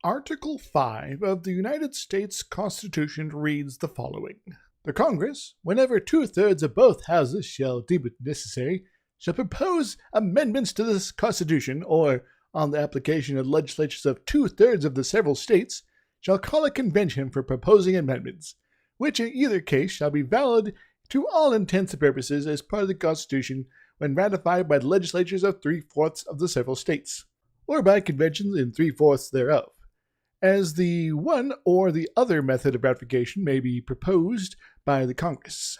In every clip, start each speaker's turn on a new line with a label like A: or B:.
A: Article 5 of the United States Constitution reads the following. The Congress, whenever two-thirds of both houses shall deem it necessary, shall propose amendments to this Constitution, or, on the application of legislatures of two-thirds of the several states, shall call a convention for proposing amendments, which in either case shall be valid to all intents and purposes as part of the Constitution when ratified by the legislatures of three-fourths of the several states, or by conventions in three-fourths thereof, as the one or the other method of ratification may be proposed by the Congress,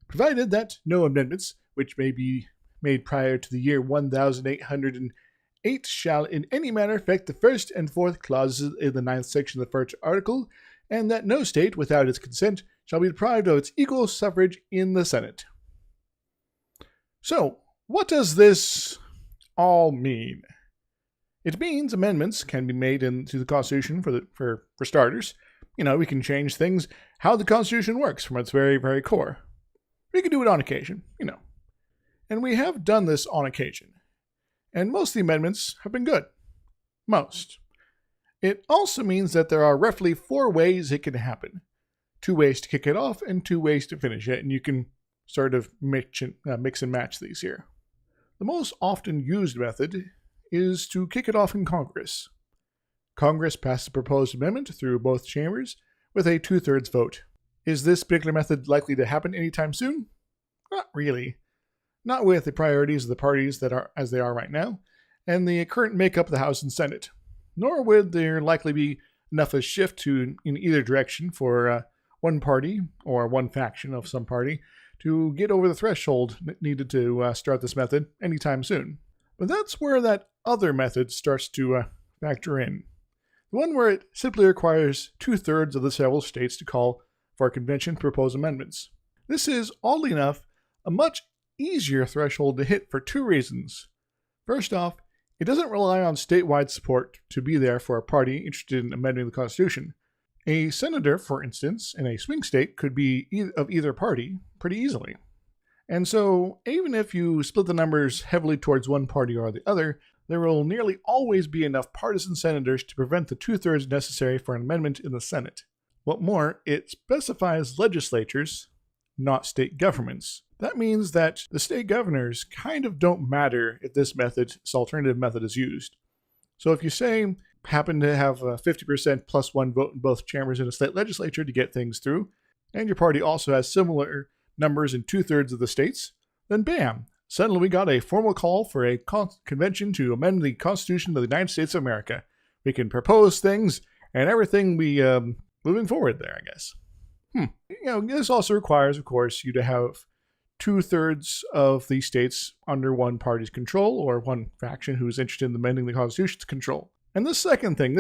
A: provided that no amendments, which may be made prior to the year 1808, shall in any manner affect the first and fourth clauses in the ninth section of the first article, and that no state, without its consent, shall be deprived of its equal suffrage in the Senate. So, what does this all mean? It means amendments can be made into the Constitution for starters. We can change things, how the Constitution works from its very, very core. We can do it on occasion, And we have done this on occasion. And most of the amendments have been good. Most. It also means that there are roughly 4 ways it can happen. 2 ways to kick it off and 2 ways to finish it, and you can sort of mix and match these here. The most often used method is to kick it off in Congress. Congress passes a proposed amendment through both chambers with a 2/3 vote. Is this particular method likely to happen anytime soon? Not really. Not with the priorities of the parties that are as they are right now, and the current makeup of the House and Senate. Nor would there likely be enough of a shift in either direction for one party or one faction of some party to get over the threshold needed to start this method anytime soon. But that's where that other method starts to factor in. The one where it simply requires 2/3 of the several states to call for a convention to propose amendments. This is, oddly enough, a much easier threshold to hit for 2 reasons. First off, it doesn't rely on statewide support to be there for a party interested in amending the Constitution. A senator, for instance, in a swing state could be of either party pretty easily. And so, even if you split the numbers heavily towards one party or the other, there will nearly always be enough partisan senators to prevent the 2/3 necessary for an amendment in the Senate. What more, it specifies legislatures, not state governments. That means that the state governors kind of don't matter if this alternative method is used. So if you happen to have a 50% plus 1 vote in both chambers in a state legislature to get things through, and your party also has similar numbers in 2/3 of the states, then bam, suddenly we got a formal call for a convention to amend the Constitution of the United States of America. We can propose things, and everything be moving forward there, I guess. This also requires, of course, you to have 2/3 of the states under one party's control, or one faction who's interested in amending the Constitution's control. And this second thing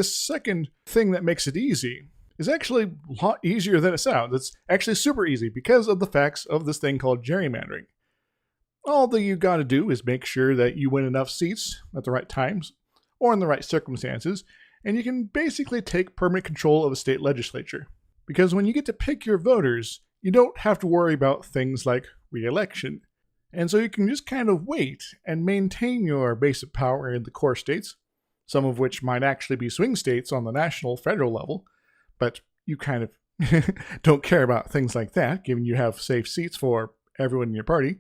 A: that makes it easy is actually a lot easier than it sounds. It's actually super easy because of the facts of this thing called gerrymandering. All that you got to do is make sure that you win enough seats at the right times or in the right circumstances, and you can basically take permanent control of a state legislature. Because when you get to pick your voters, you don't have to worry about things like re-election. And so you can just kind of wait and maintain your base of power in the core states, some of which might actually be swing states on the national, federal level, but you kind of don't care about things like that, given you have safe seats for everyone in your party.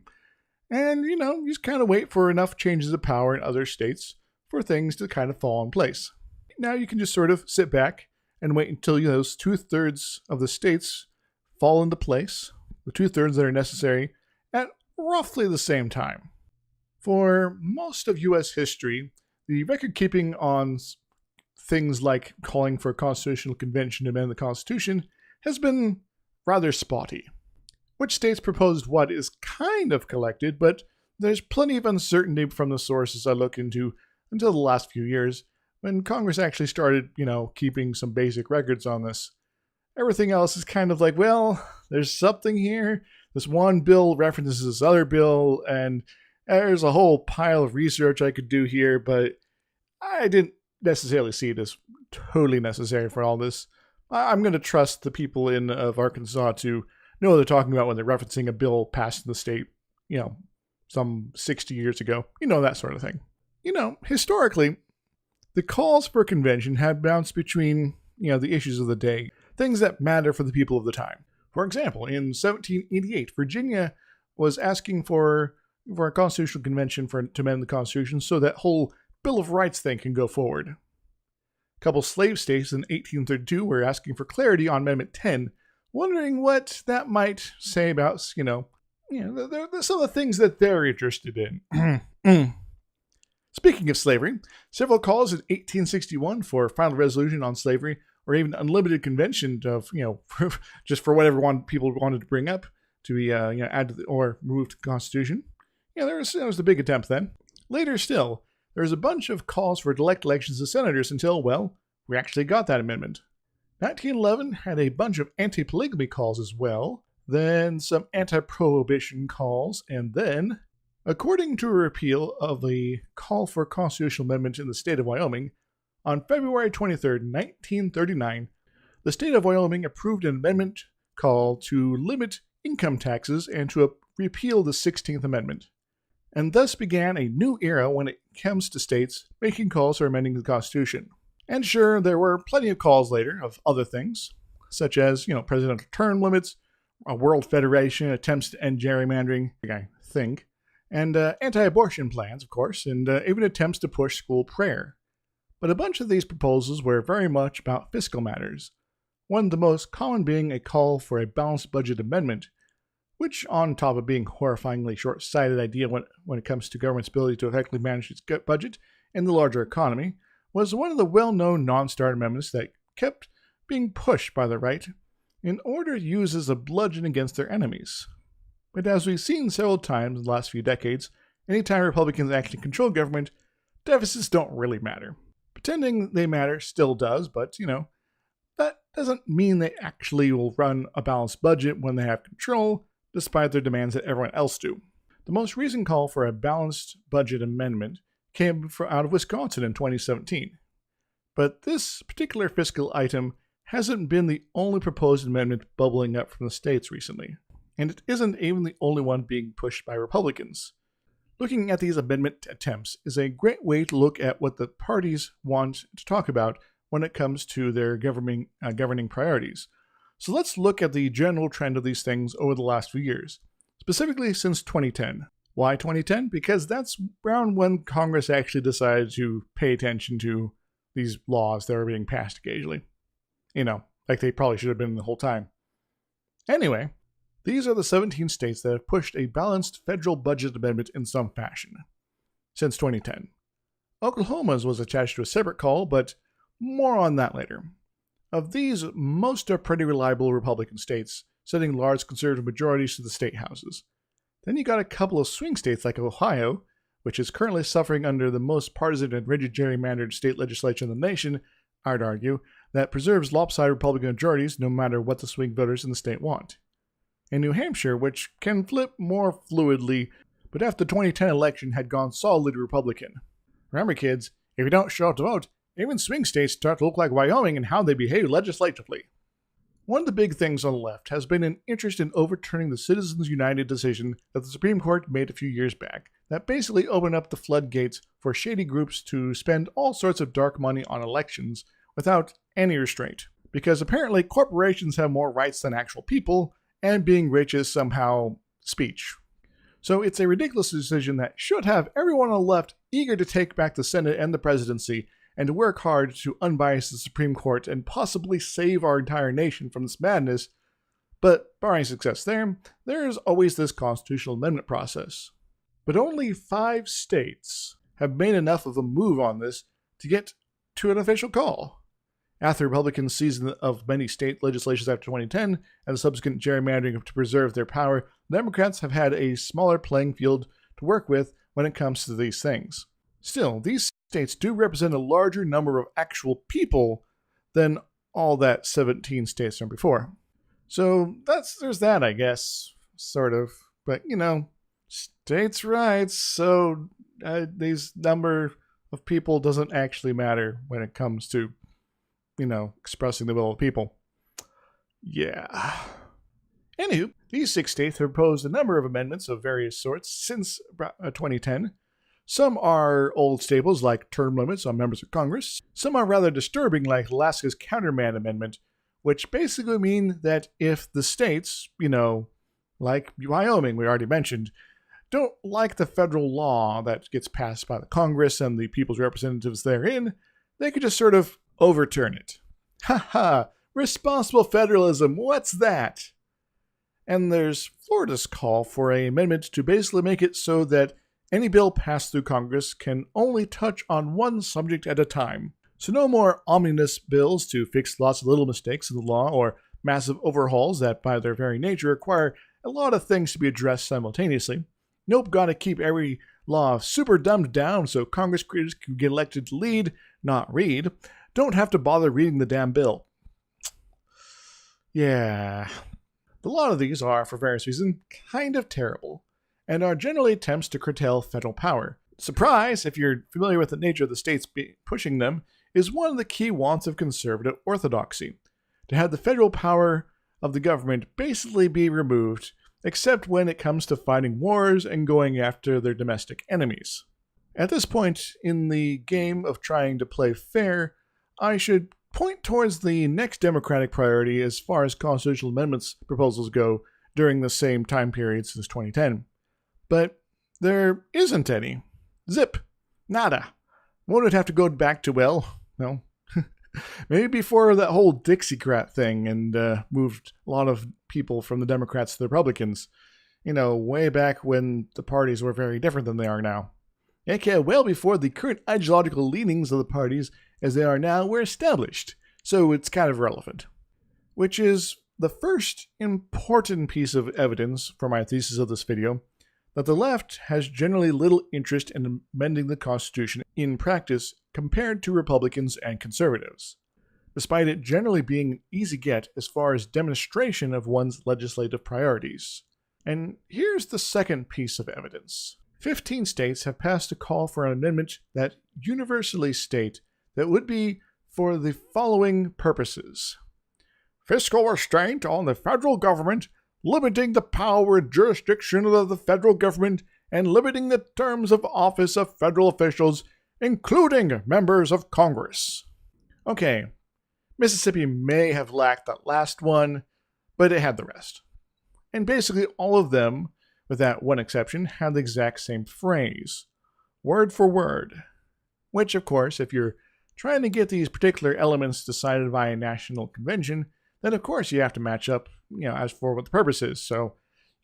A: And, you just kind of wait for enough changes of power in other states for things to kind of fall in place. Now you can just sort of sit back and wait until those 2/3 of the states fall into place, the 2/3 that are necessary, at roughly the same time. For most of U.S. history, the record keeping on things like calling for a constitutional convention to amend the Constitution has been rather spotty. Which states proposed what is kind of collected, but there's plenty of uncertainty from the sources I look into until the last few years, when Congress actually started, keeping some basic records on this. Everything else is kind of like, well, there's something here. This one bill references this other bill, and there's a whole pile of research I could do here, but I didn't necessarily see it as totally necessary for all this. I'm going to trust the people of Arkansas to know what they're talking about when they're referencing a bill passed in the state, some 60 years ago. That sort of thing. Historically, The calls for a convention have bounced between, the issues of the day, things that matter for the people of the time. For example, in 1788, Virginia was asking for a constitutional convention to amend the Constitution so that whole Bill of Rights thing can go forward. A couple slave states in 1832 were asking for clarity on Amendment 10, wondering what that might say about, some of the things that they're interested in. Speaking of slavery, several calls in 1861 for final resolution on slavery, or even unlimited convention of, just for whatever people wanted to bring up to be, added or removed to the Constitution. There was the big attempt then. Later still, there was a bunch of calls for direct elections of senators until, we actually got that amendment. 1911 had a bunch of anti-polygamy calls as well, then some anti-prohibition calls, and then, according to a repeal of the call for a constitutional amendment in the state of Wyoming, on February 23, 1939, the state of Wyoming approved an amendment call to limit income taxes and to repeal the 16th Amendment, and thus began a new era when it comes to states making calls for amending the Constitution. And sure, there were plenty of calls later of other things, such as, presidential term limits, a world federation, attempts to end gerrymandering, I think, and anti-abortion plans, of course, and even attempts to push school prayer. But a bunch of these proposals were very much about fiscal matters, one of the most common being a call for a balanced budget amendment, which, on top of being a horrifyingly short-sighted idea when it comes to government's ability to effectively manage its budget and the larger economy, was one of the well-known non-starter amendments that kept being pushed by the right in order to use as a bludgeon against their enemies. But as we've seen several times in the last few decades, anytime Republicans actually control government, deficits don't really matter. Pretending they matter still does, but, that doesn't mean they actually will run a balanced budget when they have control, despite their demands that everyone else do. The most recent call for a balanced budget amendment came out of Wisconsin in 2017. But this particular fiscal item hasn't been the only proposed amendment bubbling up from the states recently, and it isn't even the only one being pushed by Republicans. Looking at these amendment attempts is a great way to look at what the parties want to talk about when it comes to their governing priorities. So let's look at the general trend of these things over the last few years, specifically since 2010. Why 2010? Because that's around when Congress actually decided to pay attention to these laws that are being passed occasionally. Like they probably should have been the whole time. Anyway, these are the 17 states that have pushed a balanced federal budget amendment in some fashion since 2010. Oklahoma's was attached to a separate call, but more on that later. Of these, most are pretty reliable Republican states, setting large conservative majorities to the state houses. Then you got a couple of swing states like Ohio, which is currently suffering under the most partisan and rigid gerrymandered state legislature in the nation, I'd argue, that preserves lopsided Republican majorities no matter what the swing voters in the state want. And New Hampshire, which can flip more fluidly, but after the 2010 election had gone solidly Republican. Remember, kids, if you don't show up to vote, even swing states start to look like Wyoming in how they behave legislatively. One of the big things on the left has been an interest in overturning the Citizens United decision that the Supreme Court made a few years back that basically opened up the floodgates for shady groups to spend all sorts of dark money on elections without any restraint. Because apparently corporations have more rights than actual people, and being rich is somehow speech. So it's a ridiculous decision that should have everyone on the left eager to take back the Senate and the presidency and to work hard to unbias the Supreme Court and possibly save our entire nation from this madness. But barring success there is always this constitutional amendment process. But only 5 states have made enough of a move on this to get to an official call. After the Republican season of many state legislations after 2010 and the subsequent gerrymandering to preserve their power, the Democrats have had a smaller playing field to work with when it comes to these things. Still, these states do represent a larger number of actual people than all that 17 states from before. So there's that, I guess, sort of. But, states' rights, so these number of people doesn't actually matter when it comes to, expressing the will of people. Yeah. Anywho, these 6 states have proposed a number of amendments of various sorts since 2010, Some are old staples like term limits on members of Congress. Some are rather disturbing like Alaska's Countermand Amendment, which basically mean that if the states, like Wyoming we already mentioned, don't like the federal law that gets passed by the Congress and the people's representatives therein, they could just sort of overturn it. Haha, responsible federalism, what's that? And there's Florida's call for an amendment to basically make it so that any bill passed through Congress can only touch on one subject at a time. So no more omnibus bills to fix lots of little mistakes in the law or massive overhauls that by their very nature require a lot of things to be addressed simultaneously. Nope, gotta keep every law super dumbed down so Congress creators can get elected to lead, not read. Don't have to bother reading the damn bill. Yeah. A lot of these are, for various reasons, kind of terrible, and are generally attempts to curtail federal power. Surprise, if you're familiar with the nature of the states pushing them, is one of the key wants of conservative orthodoxy, to have the federal power of the government basically be removed, except when it comes to fighting wars and going after their domestic enemies. At this point in the game of trying to play fair, I should point towards the next Democratic priority as far as constitutional amendments proposals go during the same time period since 2010. But there isn't any. Zip. Nada. Won't it have to go back to, maybe before that whole Dixiecrat thing and moved a lot of people from the Democrats to the Republicans. Way back when the parties were very different than they are now. Okay, well before the current ideological leanings of the parties as they are now were established, so it's kind of relevant. Which is the first important piece of evidence for my thesis of this video, that the left has generally little interest in amending the Constitution in practice compared to Republicans and conservatives, despite it generally being an easy get as far as demonstration of one's legislative priorities. And here's the second piece of evidence. 15 states have passed a call for an amendment that universally state that would be for the following purposes. Fiscal restraint on the federal government, limiting the power and jurisdiction of the federal government, and limiting the terms of office of federal officials, including members of Congress. Okay, Mississippi may have lacked that last one, but it had the rest. And basically all of them, with that one exception, had the exact same phrase, word for word. Which, of course, if you're trying to get these particular elements decided by a national convention, then of course you have to match up, as for what the purpose is. So you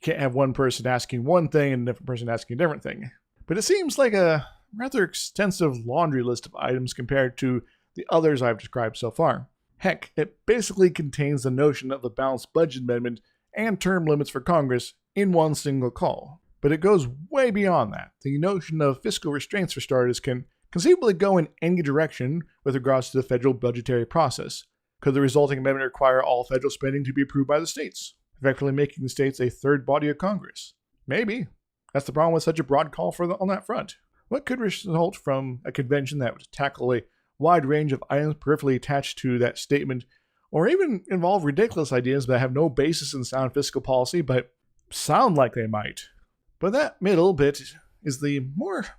A: can't have one person asking one thing and a different person asking a different thing. But it seems like a rather extensive laundry list of items compared to the others I've described so far. Heck, it basically contains the notion of a balanced budget amendment and term limits for Congress in one single call. But it goes way beyond that. The notion of fiscal restraints, for starters, can conceivably go in any direction with regards to the federal budgetary process. Could the resulting amendment require all federal spending to be approved by the states, effectively making the states a third body of Congress? Maybe. That's the problem with such a broad call on that front. What could result from a convention that would tackle a wide range of items peripherally attached to that statement, or even involve ridiculous ideas that have no basis in sound fiscal policy but sound like they might? But that middle bit is the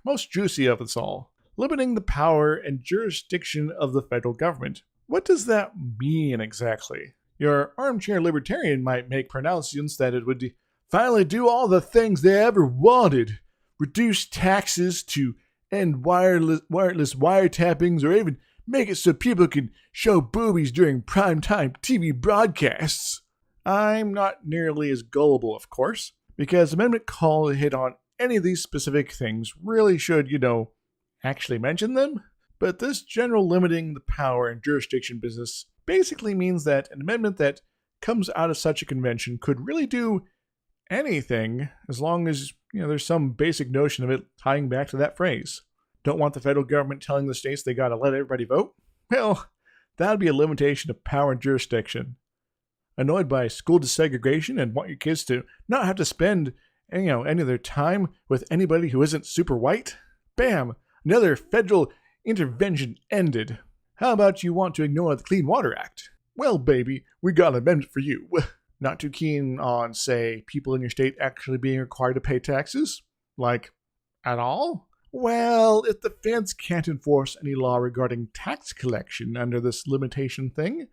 A: most juicy of us all. Limiting the power and jurisdiction of the federal government. What does that mean exactly? Your armchair libertarian might make pronouncements that it would finally do all the things they ever wanted. Reduce taxes to end wireless wiretappings, or even make it so people can show boobies during primetime TV broadcasts. I'm not nearly as gullible, of course, because amendment call to hit on any of these specific things really should, actually mention them. But this general limiting the power and jurisdiction business basically means that an amendment that comes out of such a convention could really do anything as long as, there's some basic notion of it tying back to that phrase. Don't want the federal government telling the states they gotta let everybody vote? Well, that'd be a limitation of power and jurisdiction. Annoyed by school desegregation and want your kids to not have to spend, any of their time with anybody who isn't super white? Bam! Another federal intervention ended. How about you want to ignore the Clean Water Act? Well, baby, we got an amendment for you. Not too keen on, say, people in your state actually being required to pay taxes? Like, at all? well, if the feds can't enforce any law regarding tax collection under this limitation thing,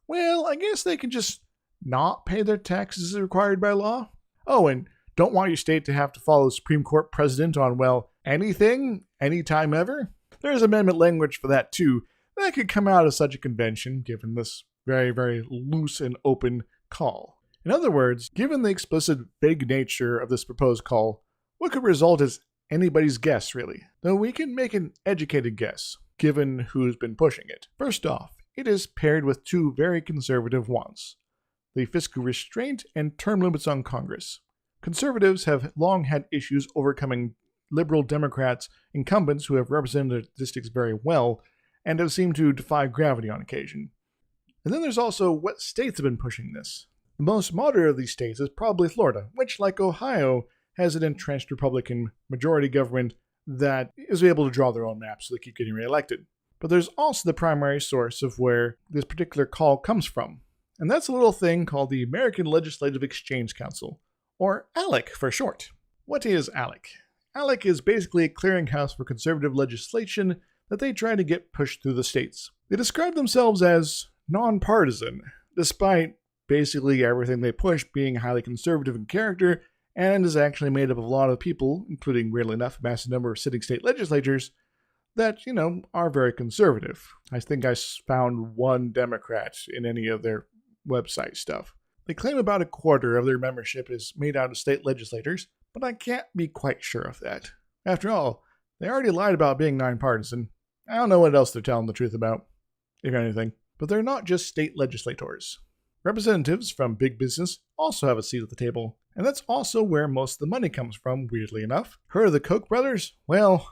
A: well, I guess they can just not pay their taxes as required by law. Oh, and don't want your state to have to follow the Supreme Court precedent on, well, anything, anytime ever? There's amendment language for that too. That could come out of such a convention, given this very, very loose and open call. In other words, given the explicit, vague nature of this proposed call, what could result is anybody's guess, really. Though we can make an educated guess, given who's been pushing it. First off, it is paired with two very conservative wants: the fiscal restraint and term limits on Congress. Conservatives have long had issues overcoming liberal Democrats incumbents who have represented their districts very well and have seemed to defy gravity on occasion. And then there's also what states have been pushing this. The most moderate of these states is probably Florida, which, like Ohio, has an entrenched Republican majority government that is able to draw their own maps, so they keep getting reelected. But there's also the primary source of where this particular call comes from, and that's a little thing called the American Legislative Exchange Council, or ALEC for short. What is ALEC? ALEC is basically a clearinghouse for conservative legislation that they try to get pushed through the states. They describe themselves as non-partisan, despite basically everything they push being highly conservative in character, and is actually made up of a lot of people, including, weirdly enough, a massive number of sitting state legislators, that, are very conservative. I think I found one Democrat in any of their website stuff. They claim about a quarter of their membership is made out of state legislators, but I can't be quite sure of that. After all, they already lied about being nonpartisan. I don't know what else they're telling the truth about, if anything. But they're not just state legislators. Representatives from big business also have a seat at the table, and that's also where most of the money comes from, weirdly enough. Heard of the Koch brothers? Well,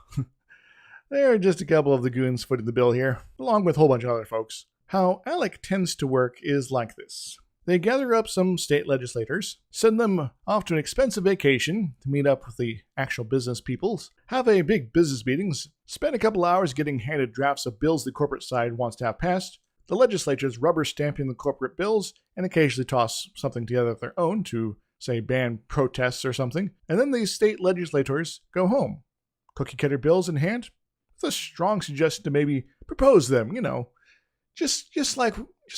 A: they're just a couple of the goons footing the bill here, along with a whole bunch of other folks. How ALEC tends to work is like this. They gather up some state legislators, send them off to an expensive vacation to meet up with the actual business peoples, have a big business meetings, spend a couple hours getting handed drafts of bills the corporate side wants to have passed, the legislatures rubber stamping the corporate bills, and occasionally toss something together of their own to, say, ban protests or something, and then these state legislators go home, cookie-cutter bills in hand, with a strong suggestion to maybe propose them, just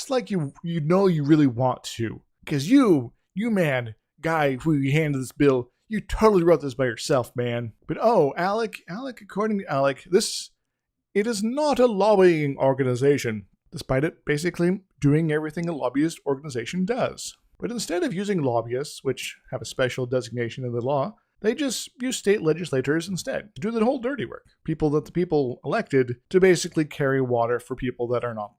A: like you really want to. Because you man, guy who you handed this bill, you totally wrote this by yourself, man. But ALEC, according to ALEC, it is not a lobbying organization, despite it basically doing everything a lobbyist organization does. But instead of using lobbyists, which have a special designation in the law, they just use state legislators instead to do the whole dirty work. People that the people elected to basically carry water for people that are not,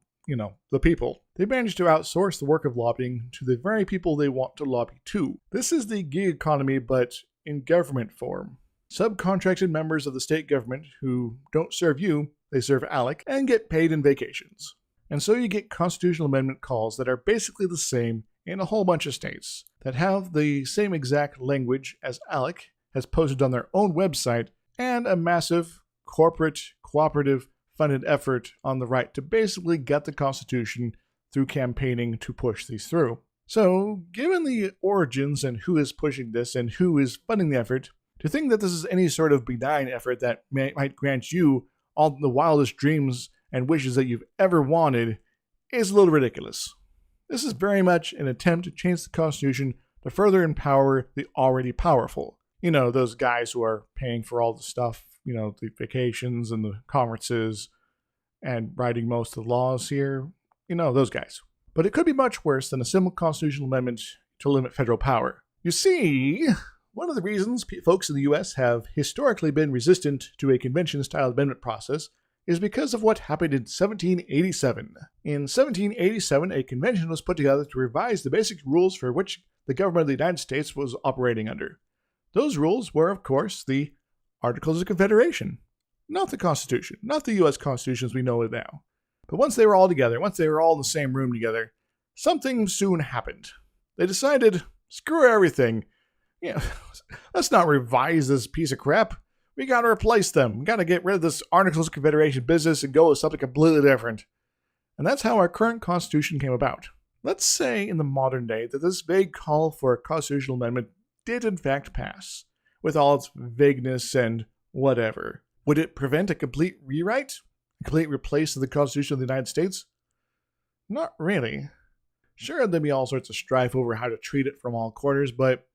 A: the people. They managed to outsource the work of lobbying to the very people they want to lobby to. This is the gig economy, but in government form. Subcontracted members of the state government who don't serve you, they serve ALEC, and get paid in vacations. And so you get constitutional amendment calls that are basically the same in a whole bunch of states that have the same exact language as ALEC has posted on their own website, and a massive corporate cooperative funded effort on the right to basically gut the Constitution through campaigning to push these through. So, given the origins and who is pushing this and who is funding the effort, to think that this is any sort of benign effort that might grant you all the wildest dreams and wishes that you've ever wanted is a little ridiculous. This is very much an attempt to change the Constitution to further empower the already powerful. Those guys who are paying for all the stuff, the vacations and the conferences and writing most of the laws here, those guys. But it could be much worse than a simple constitutional amendment to limit federal power. You see, one of the reasons folks in the U.S. have historically been resistant to a convention-style amendment process is because of what happened in 1787. In 1787, a convention was put together to revise the basic rules for which the government of the United States was operating under. Those rules were, of course, the Articles of Confederation. Not the Constitution, not the U.S. Constitution as we know it now. But once they were all together, once they were all in the same room together, something soon happened. They decided, screw everything. Let's not revise this piece of crap. We gotta replace them. We gotta get rid of this Articles of Confederation business and go with something completely different. And that's how our current Constitution came about. Let's say in the modern day that this vague call for a constitutional amendment did in fact pass, with all its vagueness and whatever. Would it prevent a complete rewrite? A complete replace of the Constitution of the United States? Not really. Sure, there'd be all sorts of strife over how to treat it from all quarters, but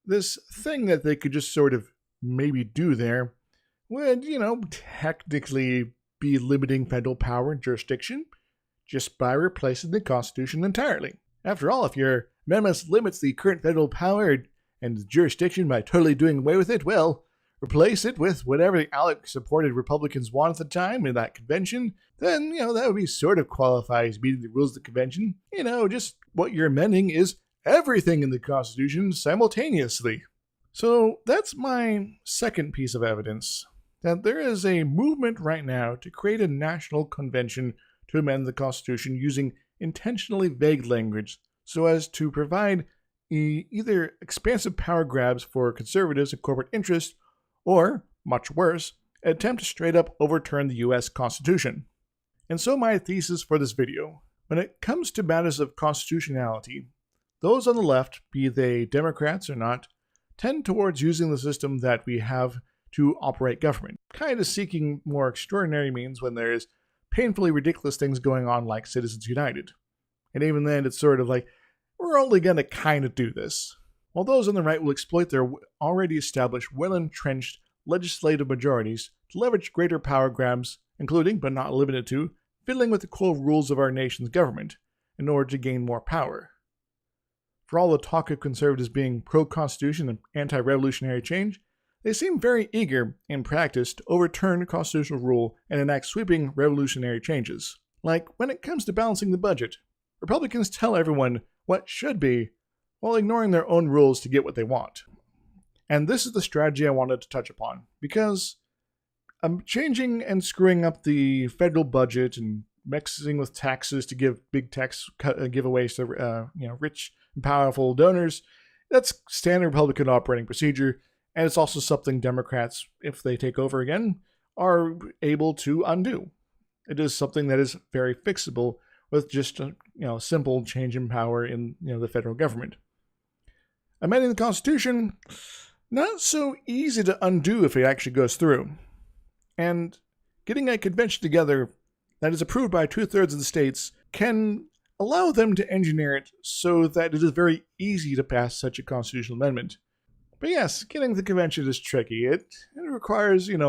A: this thing that they could just sort of maybe do there would, technically be limiting federal power and jurisdiction just by replacing the Constitution entirely. After all, if your amendment limits the current federal power and jurisdiction by totally doing away with it, well, replace it with whatever the ALEC-supported Republicans want at the time in that convention, then, that would be sort of qualify as meeting the rules of the convention. Just what you're amending is everything in the Constitution simultaneously. So that's my second piece of evidence, that there is a movement right now to create a national convention to amend the Constitution using intentionally vague language so as to provide either expansive power grabs for conservatives and corporate interests, or, much worse, attempt to straight up overturn the US Constitution. And so my thesis for this video: when it comes to matters of constitutionality, those on the left, be they Democrats or not, tend towards using the system that we have to operate government, kind of seeking more extraordinary means when there's painfully ridiculous things going on like Citizens United. And even then, it's sort of like, we're only going to kind of do this. While those on the right will exploit their already established, well-entrenched legislative majorities to leverage greater power grabs, including, but not limited to, fiddling with the core rules of our nation's government in order to gain more power. For all the talk of conservatives being pro-constitution and anti-revolutionary change, they seem very eager, in practice, to overturn constitutional rule and enact sweeping revolutionary changes. Like when it comes to balancing the budget, Republicans tell everyone what should be, while ignoring their own rules to get what they want. And this is the strategy I wanted to touch upon, because changing and screwing up the federal budget and mixing with taxes to give big tax giveaways to rich and powerful donors, that's standard Republican operating procedure, and it's also something Democrats, if they take over again, are able to undo. It is something that is very fixable with just a simple change in power in the federal government. Amending the Constitution, not so easy to undo if it actually goes through. And getting a convention together that is approved by 2/3 of the states can allow them to engineer it so that it is very easy to pass such a constitutional amendment. But yes, getting the convention is tricky. It requires, at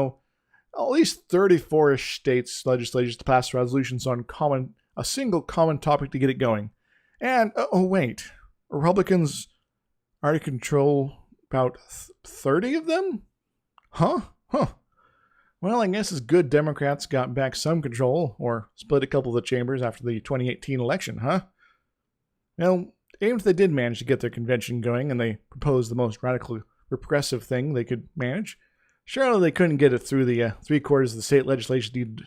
A: least 34-ish states' legislatures to pass resolutions on a single common topic to get it going. And, wait, Republicans already control about 30 of them? Huh? Well, I guess it's good Democrats got back some control, or split a couple of the chambers after the 2018 election, huh? Well, even if they did manage to get their convention going and they proposed the most radical repressive thing they could manage, surely they couldn't get it through the 3/4 of the state legislature needed.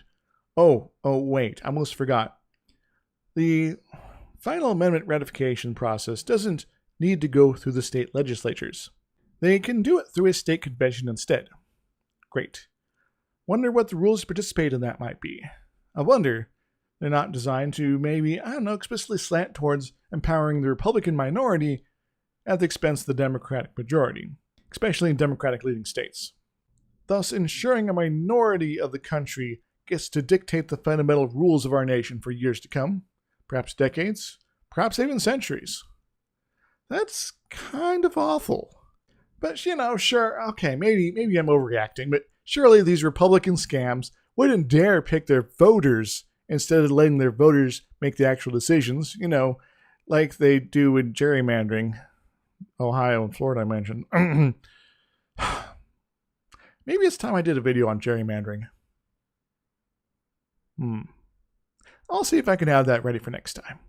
A: Oh, wait, I almost forgot. The final amendment ratification process doesn't need to go through the state legislatures. They can do it through a state convention instead. Great. Wonder what the rules to participate in that might be. I wonder they're not designed to maybe, explicitly slant towards empowering the Republican minority at the expense of the Democratic majority, especially in Democratic-leading states. Thus ensuring a minority of the country gets to dictate the fundamental rules of our nation for years to come, perhaps decades, perhaps even centuries. That's kind of awful. But, sure, okay, maybe I'm overreacting, but surely these Republican scams wouldn't dare pick their voters instead of letting their voters make the actual decisions, like they do in gerrymandering. Ohio and Florida I mentioned. Maybe it's time I did a video on gerrymandering. I'll see if I can have that ready for next time.